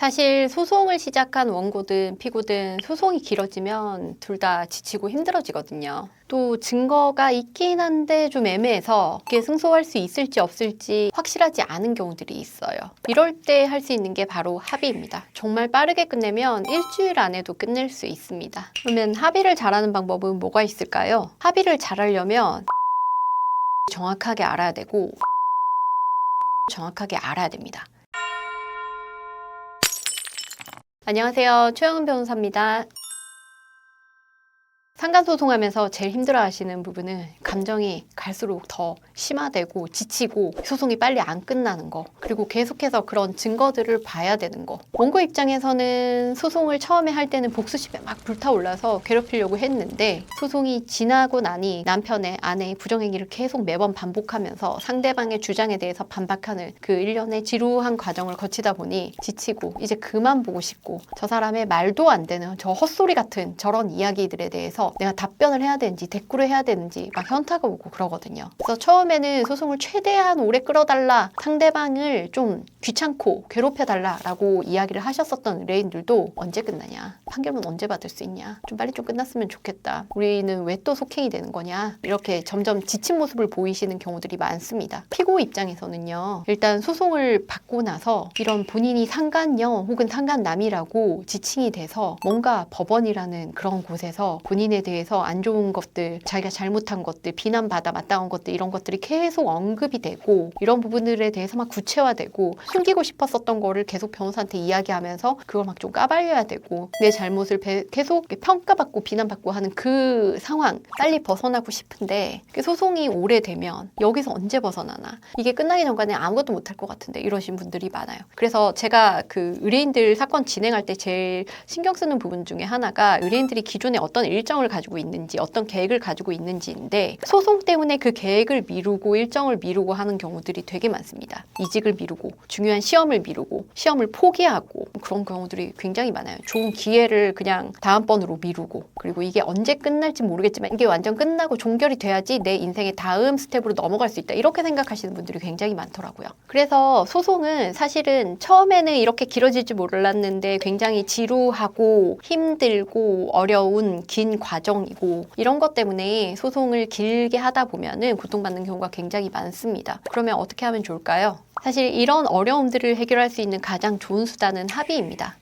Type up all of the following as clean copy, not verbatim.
사실 소송을 시작한 원고든 피고든 소송이 길어지면 둘 다 지치고 힘들어지거든요. 또 증거가 있긴 한데 좀 애매해서 이게 승소할 수 있을지 없을지 확실하지 않은 경우들이 있어요. 이럴 때 할 수 있는 게 바로 합의입니다. 정말 빠르게 끝내면 일주일 안에도 끝낼 수 있습니다. 그러면 합의를 잘하는 방법은 뭐가 있을까요? 합의를 잘하려면 정확하게 알아야 되고 정확하게 알아야 됩니다. 안녕하세요. 최영은 변호사입니다. 상간소송하면서 제일 힘들어하시는 부분은 감정이 갈수록 더 심화되고 지치고 소송이 빨리 안 끝나는 거, 그리고 계속해서 그런 증거들을 봐야 되는 거. 원고 입장에서는 소송을 처음에 할 때는 복수심에 막 불타올라서 괴롭히려고 했는데 소송이 지나고 나니 남편의 아내의 부정행위를 계속 매번 반복하면서 상대방의 주장에 대해서 반박하는 그 일련의 지루한 과정을 거치다 보니 지치고 이제 그만 보고 싶고 저 사람의 말도 안 되는 저 헛소리 같은 저런 이야기들에 대해서 내가 답변을 해야 되는지 대꾸를 해야 되는지 막 현타가 오고 그러거든요. 그래서 처음에는 소송을 최대한 오래 끌어달라, 상대방을 좀 귀찮고 괴롭혀달라라고 이야기를 하셨었던 의뢰인들도 언제 끝나냐, 판결문 언제 받을 수 있냐, 좀 빨리 좀 끝났으면 좋겠다, 우리는 왜 또 속행이 되는 거냐, 이렇게 점점 지친 모습을 보이시는 경우들이 많습니다. 피고 입장에서는요, 일단 소송을 받고 나서 이런 본인이 상간녀 혹은 상간남이라고 지칭이 돼서 뭔가 법원이라는 그런 곳에서 본인에 대해서 안 좋은 것들, 자기가 잘못한 것들, 비난받아 마땅한 것들, 이런 것들이 계속 언급이 되고 이런 부분들에 대해서 막 구체화되고 숨기고 싶었었던 거를 계속 변호사한테 이야기하면서 그걸 막 좀 까발려야 되고 내 잘못을 계속 평가받고 비난받고 하는 그 상황, 빨리 벗어나고 싶은데 소송이 오래되면 여기서 언제 벗어나나, 이게 끝나기 전까지 아무것도 못할 것 같은데 이러신 분들이 많아요. 그래서 제가 그 의뢰인들 사건 진행할 때 제일 신경 쓰는 부분 중에 하나가 의뢰인들이 기존에 어떤 일정을 가지고 있는지, 어떤 계획을 가지고 있는지인데 소송 때문에 그 계획을 미루고 일정을 미루고 하는 경우들이 되게 많습니다. 이직을 미루고 중요한 시험을 미루고 시험을 포기하고 그런 경우들이 굉장히 많아요. 좋은 기회를 그냥 다음번으로 미루고, 그리고 이게 언제 끝날지 모르겠지만 이게 완전 끝나고 종결이 돼야지 내 인생의 다음 스텝으로 넘어갈 수 있다, 이렇게 생각하시는 분들이 굉장히 많더라고요. 그래서 소송은 사실은 처음에는 이렇게 길어질 줄 몰랐는데 굉장히 지루하고 힘들고 어려운 긴 과정이고, 이런 것 때문에 소송을 길게 하다 보면은 고통받는 경우가 굉장히 많습니다. 그러면 어떻게 하면 좋을까요? 사실 이런 어려움들을 해결할 수 있는 가장 좋은 수단은 합의입니다.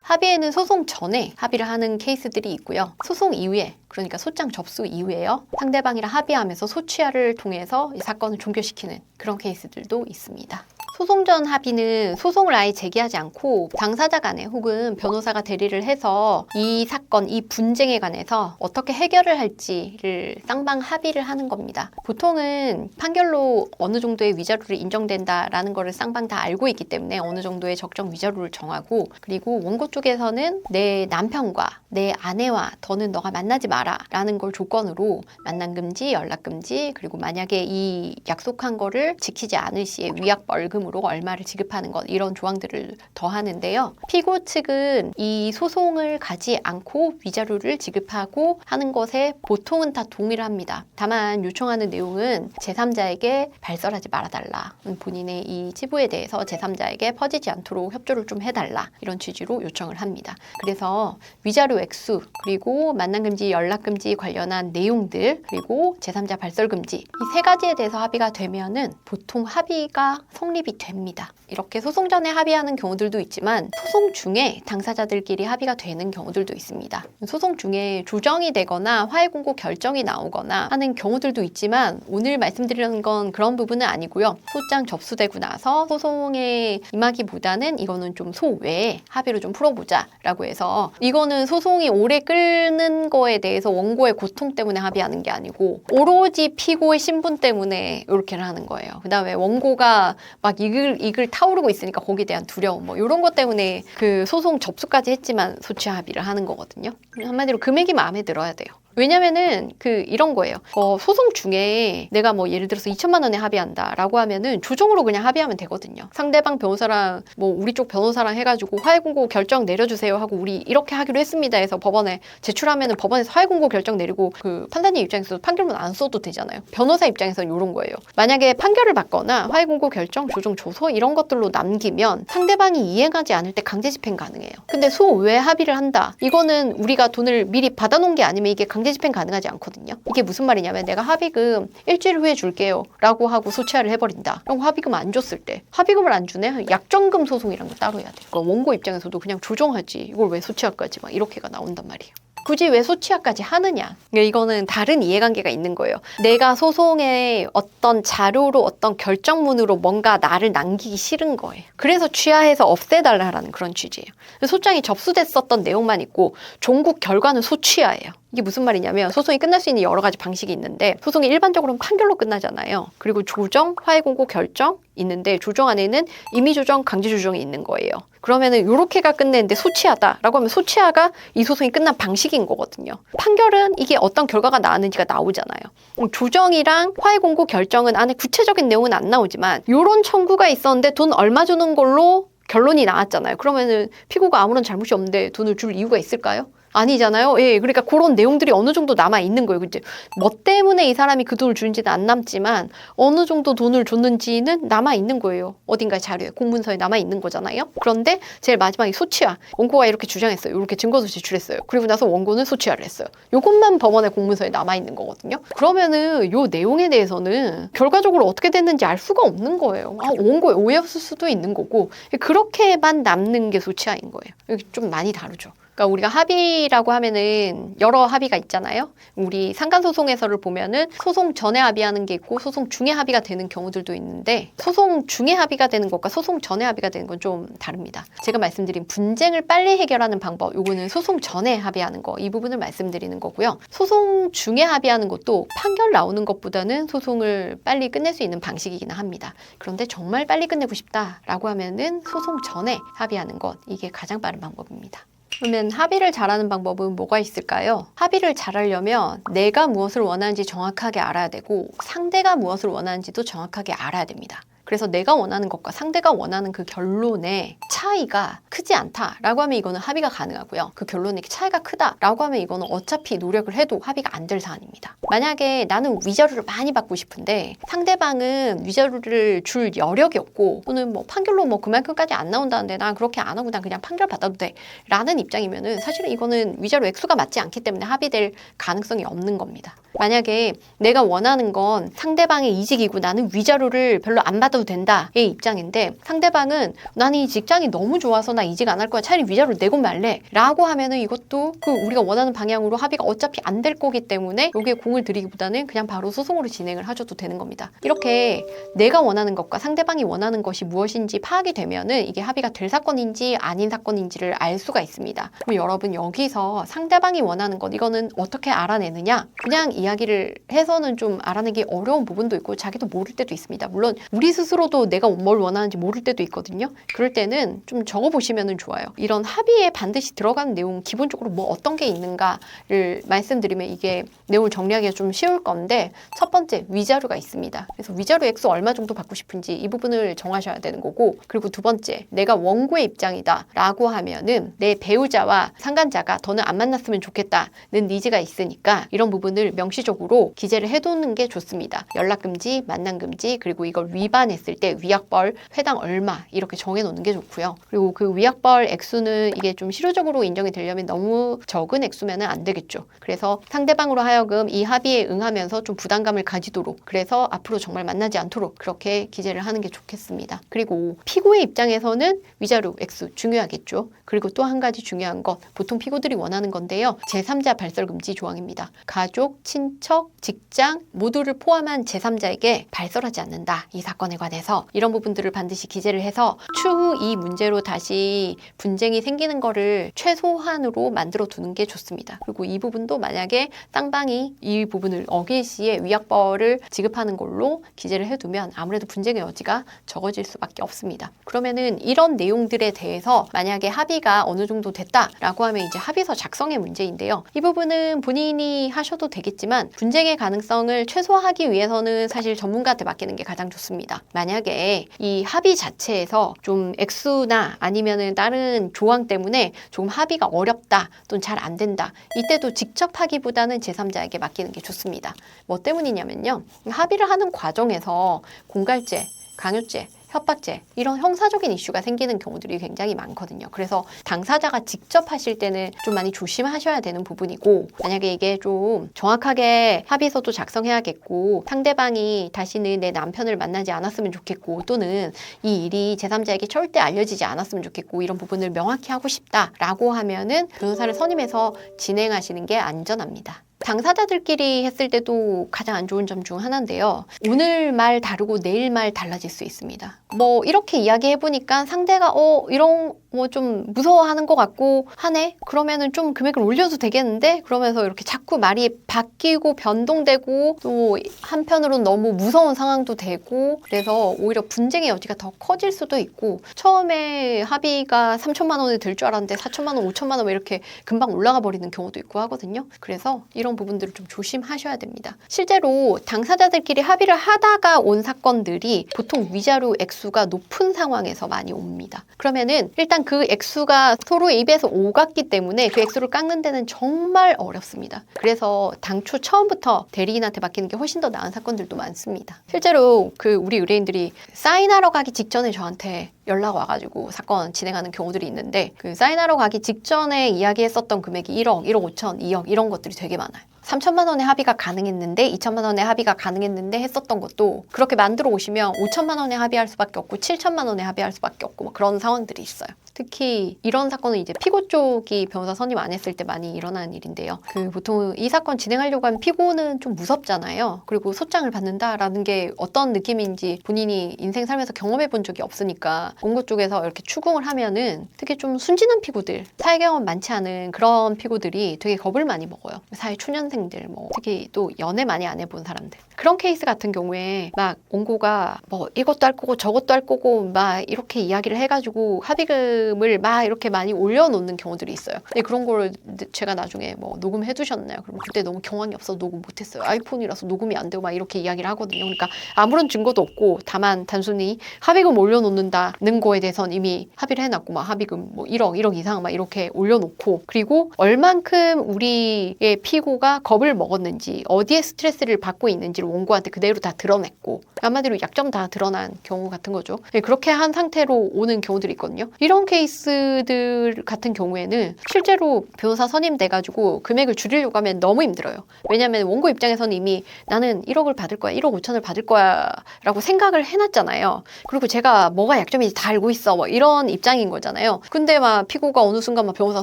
합의에는 소송 전에 합의를 하는 케이스들이 있고요. 소송 이후에, 그러니까 소장 접수 이후에요, 상대방이랑 합의하면서 소취하를 통해서 이 사건을 종결시키는 그런 케이스들도 있습니다. 소송 전 합의는 소송을 아예 제기하지 않고 당사자 간에 혹은 변호사가 대리를 해서 이 사건, 이 분쟁에 관해서 어떻게 해결을 할지를 쌍방 합의를 하는 겁니다. 보통은 판결로 어느 정도의 위자료를 인정된다라는 거를 쌍방 다 알고 있기 때문에 어느 정도의 적정 위자료를 정하고, 그리고 원고 쪽에서는 내 남편과 내 아내와 더는 너가 만나지 마라 라는 걸 조건으로 만남 금지, 연락 금지, 그리고 만약에 이 약속한 거를 지키지 않을 시에 위약 벌금으로 얼마를 지급하는 것, 이런 조항들을 더하는데요. 피고 측은 이 소송을 가지 않고 위자료를 지급하고 하는 것에 보통은 다 동의를 합니다. 다만 요청하는 내용은 제3자에게 발설하지 말아달라, 본인의 이 치부에 대해서 제3자에게 퍼지지 않도록 협조를 좀 해달라, 이런 취지로 요청을 합니다. 그래서 위자료 액수, 그리고 만남금지, 연락금지 관련한 내용들, 그리고 제3자 발설금지, 이 세 가지에 대해서 합의가 되면은 보통 합의가 성립이 됩니다. 이렇게 소송 전에 합의하는 경우들도 있지만 소송 중에 당사자들끼리 합의가 되는 경우들도 있습니다. 소송 중에 조정이 되거나 화해 공고 결정이 나오거나 하는 경우들도 있지만 오늘 말씀드리는 건 그런 부분은 아니고요. 소장 접수되고 나서 소송에 임하기보다는 이거는 좀 소외에 합의로 좀 풀어보자 라고 해서, 이거는 소송이 오래 끓는 거에 대해서 원고의 고통 때문에 합의하는 게 아니고 오로지 피고의 신분 때문에 이렇게 하는 거예요. 그 다음에 원고가 막 이글 타오르고 있으니까 거기에 대한 두려움, 뭐 이런 것 때문에 그 소송 접수까지 했지만 소취 합의를 하는 거거든요. 한마디로 금액이 마음에 들어야 돼요. 왜냐면은 이런 거예요. 소송 중에 내가 뭐 예를 들어서 2천만 원에 합의한다라고 하면은 조정으로 그냥 합의하면 되거든요. 상대방 변호사랑 뭐 우리 쪽 변호사랑 해가지고 화해공고 결정 내려주세요 하고 우리 이렇게 하기로 했습니다 해서 법원에 제출하면은 법원에서 화해공고 결정 내리고 판사님 입장에서 판결문 안 써도 되잖아요. 변호사 입장에서는 이런 거예요. 만약에 판결을 받거나 화해공고 결정, 조정, 조서 이런 것들로 남기면 상대방이 이행하지 않을 때 강제 집행 가능해요. 근데 소외 합의를 한다. 이거는 우리가 돈을 미리 받아놓은 게 아니면 이게 강제 집행 가능하지 않거든요. 이게 무슨 말이냐면 내가 합의금 일주일 후에 줄게요 라고 하고 소취하를 해버린다. 그럼 합의금 안 줬을 때 합의금을 안 주네? 약정금 소송이란 거 따로 해야 돼. 그러니까 원고 입장에서도 그냥 조정하지. 이걸 왜 소취하까지 막 이렇게가 나온단 말이에요. 굳이 왜 소취하까지 하느냐? 이거는 다른 이해관계가 있는 거예요. 내가 소송에 어떤 자료로 어떤 결정문으로 뭔가 나를 남기기 싫은 거예요. 그래서 취하해서 없애달라는 그런 취지예요. 소장이 접수됐었던 내용만 있고 종국 결과는 소취하예요. 이게 무슨 말이냐면 소송이 끝날 수 있는 여러 가지 방식이 있는데 소송이 일반적으로는 판결로 끝나잖아요. 그리고 조정, 화해공고 결정 있는데 조정 안에는 임의조정, 강제조정이 있는 거예요. 그러면은 요렇게가 끝내는데 소취하다라고 하면 소취하가 이 소송이 끝난 방식인 거거든요. 판결은 이게 어떤 결과가 나왔는지가 나오잖아요. 조정이랑 화해공고 결정은 안에 구체적인 내용은 안 나오지만 요런 청구가 있었는데 돈 얼마 주는 걸로 결론이 나왔잖아요. 그러면은 피고가 아무런 잘못이 없는데 돈을 줄 이유가 있을까요? 아니잖아요. 예, 그러니까 그런 내용들이 어느 정도 남아 있는 거예요. 그치? 뭐 때문에 이 사람이 그 돈을 주는지는 안 남지만 어느 정도 돈을 줬는지는 남아 있는 거예요. 어딘가의 자료에, 공문서에 남아 있는 거잖아요. 그런데 제일 마지막에 소취하. 원고가 이렇게 주장했어요. 이렇게 증거도 제출했어요. 그리고 나서 원고는 소취하를 했어요. 요것만 법원의 공문서에 남아 있는 거거든요. 그러면은 요 내용에 대해서는 결과적으로 어떻게 됐는지 알 수가 없는 거예요. 원고에 오해였을 수도 있는 거고 그렇게만 남는 게 소취하인 거예요. 이게 좀 많이 다르죠. 그러니까 우리가 합의라고 하면은 여러 합의가 있잖아요. 우리 상간소송에서를 보면은 소송 전에 합의하는 게 있고 소송 중에 합의가 되는 경우들도 있는데 소송 중에 합의가 되는 것과 소송 전에 합의가 되는 건 좀 다릅니다. 제가 말씀드린 분쟁을 빨리 해결하는 방법, 요거는 소송 전에 합의하는 거, 이 부분을 말씀드리는 거고요. 소송 중에 합의하는 것도 판결 나오는 것보다는 소송을 빨리 끝낼 수 있는 방식이긴 합니다. 그런데 정말 빨리 끝내고 싶다라고 하면은 소송 전에 합의하는 것, 이게 가장 빠른 방법입니다. 그러면 합의를 잘하는 방법은 뭐가 있을까요? 합의를 잘하려면 내가 무엇을 원하는지 정확하게 알아야 되고 상대가 무엇을 원하는지도 정확하게 알아야 됩니다. 그래서 내가 원하는 것과 상대가 원하는 그 결론의 차이가 크지 않다라고 하면 이거는 합의가 가능하고요. 그 결론의 차이가 크다라고 하면 이거는 어차피 노력을 해도 합의가 안 될 사안입니다. 만약에 나는 위자료를 많이 받고 싶은데 상대방은 위자료를 줄 여력이 없고 또는 뭐 판결로 뭐 그만큼까지 안 나온다는데 난 그렇게 안 하고 난 그냥 판결 받아도 돼 라는 입장이면은 사실은 이거는 위자료 액수가 맞지 않기 때문에 합의될 가능성이 없는 겁니다. 만약에 내가 원하는 건 상대방의 이직이고 나는 위자료를 별로 안 받아도 된다의 입장인데 상대방은 나는 이 직장이 너무 좋아서 나 이직 안 할 거야. 차라리 위자료를 내고 말래 라고 하면은 이것도 우리가 원하는 방향으로 합의가 어차피 안 될 거기 때문에 여기에 공을 들이기보다는 그냥 바로 소송으로 진행을 하셔도 되는 겁니다. 이렇게 내가 원하는 것과 상대방이 원하는 것이 무엇인지 파악이 되면은 이게 합의가 될 사건인지 아닌 사건인지를 알 수가 있습니다. 그럼 여러분 여기서 상대방이 원하는 것 이거는 어떻게 알아내느냐? 그냥 이야기를 해서는 좀 알아내기 어려운 부분도 있고 자기도 모를 때도 있습니다. 물론 우리 스스로도 내가 뭘 원하는지 모를 때도 있거든요. 그럴 때는 좀 적어보시면 좋아요. 이런 합의에 반드시 들어가는 내용 기본적으로 뭐 어떤 게 있는가를 말씀드리면 이게 내용을 정리하기가 좀 쉬울 건데 첫 번째 위자료가 있습니다. 그래서 위자료 액수 얼마 정도 받고 싶은지 이 부분을 정하셔야 되는 거고 그리고 두 번째 내가 원고의 입장이다 라고 하면은 내 배우자와 상간자가 더는 안 만났으면 좋겠다는 니즈가 있으니까 이런 부분을 명시적으로 기재를 해두는 게 좋습니다. 연락금지, 만남금지 그리고 이걸 위반했을 때 위약벌 회당 얼마 이렇게 정해놓는 게 좋고요. 그리고 그 위약벌 액수는 이게 좀 실효적으로 인정이 되려면 너무 적은 액수면 안 되겠죠. 그래서 상대방으로 하여금 이 합의에 응하면서 좀 부담감을 가지도록 그래서 앞으로 정말 만나지 않도록 그렇게 기재를 하는 게 좋겠습니다. 그리고 피고의 입장에서는 위자료 액수 중요하겠죠. 그리고 또 한 가지 중요한 것 보통 피고들이 원하는 건데요. 제3자 발설금지 조항입니다. 가족, 친척, 직장 모두를 포함한 제3자에게 발설하지 않는다. 이 사건의 돼서 이런 부분들을 반드시 기재를 해서 추후 이 문제로 다시 분쟁이 생기는 거를 최소한으로 만들어 두는 게 좋습니다. 그리고 이 부분도 만약에 쌍방이 이 부분을 어길 시에 위약벌을 지급하는 걸로 기재를 해두면 아무래도 분쟁의 여지가 적어질 수밖에 없습니다. 그러면은 이런 내용들에 대해서 만약에 합의가 어느 정도 됐다라고 하면 이제 합의서 작성의 문제인데요. 이 부분은 본인이 하셔도 되겠지만 분쟁의 가능성을 최소화하기 위해서는 사실 전문가한테 맡기는 게 가장 좋습니다. 만약에 이 합의 자체에서 좀 액수나 아니면은 다른 조항 때문에 조금 합의가 어렵다 또는 잘 안 된다, 이때도 직접 하기보다는 제3자에게 맡기는 게 좋습니다. 뭐 때문이냐면요, 합의를 하는 과정에서 공갈죄, 강요죄, 협박죄, 이런 형사적인 이슈가 생기는 경우들이 굉장히 많거든요. 그래서 당사자가 직접 하실 때는 좀 많이 조심하셔야 되는 부분이고, 만약에 이게 좀 정확하게 합의서도 작성해야겠고 상대방이 다시는 내 남편을 만나지 않았으면 좋겠고 또는 이 일이 제3자에게 절대 알려지지 않았으면 좋겠고 이런 부분을 명확히 하고 싶다라고 하면은 변호사를 선임해서 진행하시는 게 안전합니다. 당사자들끼리 했을 때도 가장 안 좋은 점 중 하나인데요. 오늘 말 다르고 내일 말 달라질 수 있습니다. 뭐 이렇게 이야기해보니까 상대가 이런 뭐 좀 무서워하는 것 같고 하네? 그러면은 좀 금액을 올려도 되겠는데? 그러면서 이렇게 자꾸 말이 바뀌고 변동되고 또 한편으로는 너무 무서운 상황도 되고, 그래서 오히려 분쟁의 여지가 더 커질 수도 있고, 처음에 합의가 3천만 원이 될 줄 알았는데 4천만 원, 5천만 원 이렇게 금방 올라가 버리는 경우도 있고 하거든요. 그래서 이런 부분들을 좀 조심하셔야 됩니다. 실제로 당사자들끼리 합의를 하다가 온 사건들이 보통 위자료 액수가 높은 상황에서 많이 옵니다. 그러면은 일단 그 액수가 서로의 입에서 오갔기 때문에 그 액수를 깎는 데는 정말 어렵습니다. 그래서 당초 처음부터 대리인한테 맡기는 게 훨씬 더 나은 사건들도 많습니다. 실제로 우리 의뢰인들이 사인하러 가기 직전에 저한테 연락 와가지고 사건 진행하는 경우들이 있는데, 그 사인하러 가기 직전에 이야기했었던 금액이 1억, 1억 5천, 2억 이런 것들이 되게 많아요. 3천만 원의 합의가 가능했는데 2천만 원의 합의가 가능했는데 했었던 것도 그렇게 만들어 오시면 5천만 원에 합의할 수밖에 없고 7천만 원에 합의할 수밖에 없고 뭐 그런 상황들이 있어요. 특히 이런 사건은 이제 피고 쪽이 변호사 선임 안 했을 때 많이 일어나는 일인데요. 보통 이 사건 진행하려고 하면 피고는 좀 무섭잖아요. 그리고 소장을 받는다라는 게 어떤 느낌인지 본인이 인생 살면서 경험해 본 적이 없으니까 원고 쪽에서 이렇게 추궁을 하면은 되게 좀 순진한 피고들, 사회 경험 많지 않은 그런 피고들이 되게 겁을 많이 먹어요. 사회 초년생들, 뭐 특히 또 연애 많이 안 해본 사람들. 그런 케이스 같은 경우에 막 원고가 뭐 이것도 할 거고 저것도 할 거고 막 이렇게 이야기를 해가지고 합의금을 막 이렇게 많이 올려놓는 경우들이 있어요. 근데 그런 걸 제가 나중에 뭐 녹음해 두셨나요? 그럼 그때 너무 경황이 없어서 녹음 못했어요. 아이폰이라서 녹음이 안 되고 막 이렇게 이야기를 하거든요. 그러니까 아무런 증거도 없고 다만 단순히 합의금 올려놓는다는 거에 대해서는 이미 합의를 해놨고 막 합의금 뭐 1억 이상 막 이렇게 올려놓고, 그리고 얼만큼 우리의 피고가 겁을 먹었는지 어디에 스트레스를 받고 있는지를 원고한테 그대로 다 드러냈고, 한마디로 약점 다 드러난 경우 같은 거죠. 그렇게 한 상태로 오는 경우들이 있거든요. 이런 케이스들 같은 경우에는 실제로 변호사 선임돼가지고 금액을 줄이려고 하면 너무 힘들어요. 왜냐하면 원고 입장에서는 이미 나는 1억을 받을 거야, 1억 5천을 받을 거야 라고 생각을 해놨잖아요. 그리고 제가 뭐가 약점인지 다 알고 있어, 뭐 이런 입장인 거잖아요. 근데 막 피고가 어느 순간 막 변호사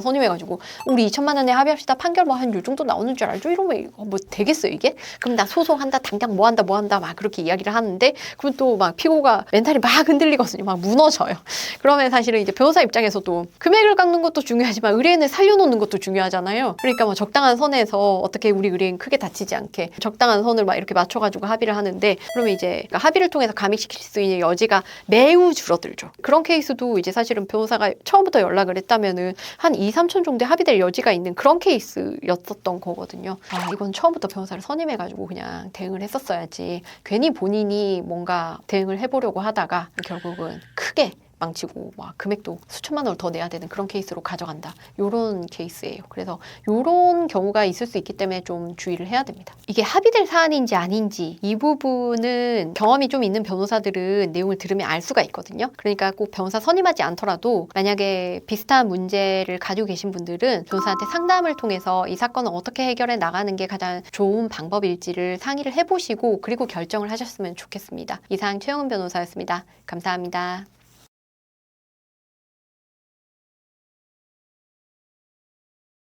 선임해가지고 우리 2천만 원에 합의합시다, 판결 뭐 한 요 정도 나오는 줄 알죠? 이러면 이거 뭐 되겠어요 이게? 그럼 나 소송한다, 당장 뭐 한다 막 그렇게 이야기를 하는데, 그럼 또 막 피고가 멘탈이 막 흔들리거든요. 막 무너져요. 그러면 사실은 이제 변호사 입장에서도 금액을 깎는 것도 중요하지만 의뢰인을 살려놓는 것도 중요하잖아요. 그러니까 뭐 적당한 선에서 어떻게 우리 의뢰인 크게 다치지 않게 적당한 선을 막 이렇게 맞춰가지고 합의를 하는데, 그러면 이제 합의를 통해서 감익시킬 수 있는 여지가 매우 줄어들죠. 그런 케이스도 이제 사실은 변호사가 처음부터 연락을 했다면은 한 2, 3천 정도에 합의될 여지가 있는 그런 케이스였었던 거거든요. 이건 처음부터 변호사를 선임해가지고 그냥 대응을 했었어야지, 괜히 본인이 뭔가 대응을 해보려고 하다가 결국은 크게 망치고 막 금액도 수천만 원을 더 내야 되는 그런 케이스로 가져간다. 요런 케이스예요. 그래서 요런 경우가 있을 수 있기 때문에 좀 주의를 해야 됩니다. 이게 합의될 사안인지 아닌지 이 부분은 경험이 좀 있는 변호사들은 내용을 들으면 알 수가 있거든요. 그러니까 꼭 변호사 선임하지 않더라도 만약에 비슷한 문제를 가지고 계신 분들은 변호사한테 상담을 통해서 이 사건을 어떻게 해결해 나가는 게 가장 좋은 방법일지를 상의를 해보시고 그리고 결정을 하셨으면 좋겠습니다. 이상 최영은 변호사였습니다. 감사합니다.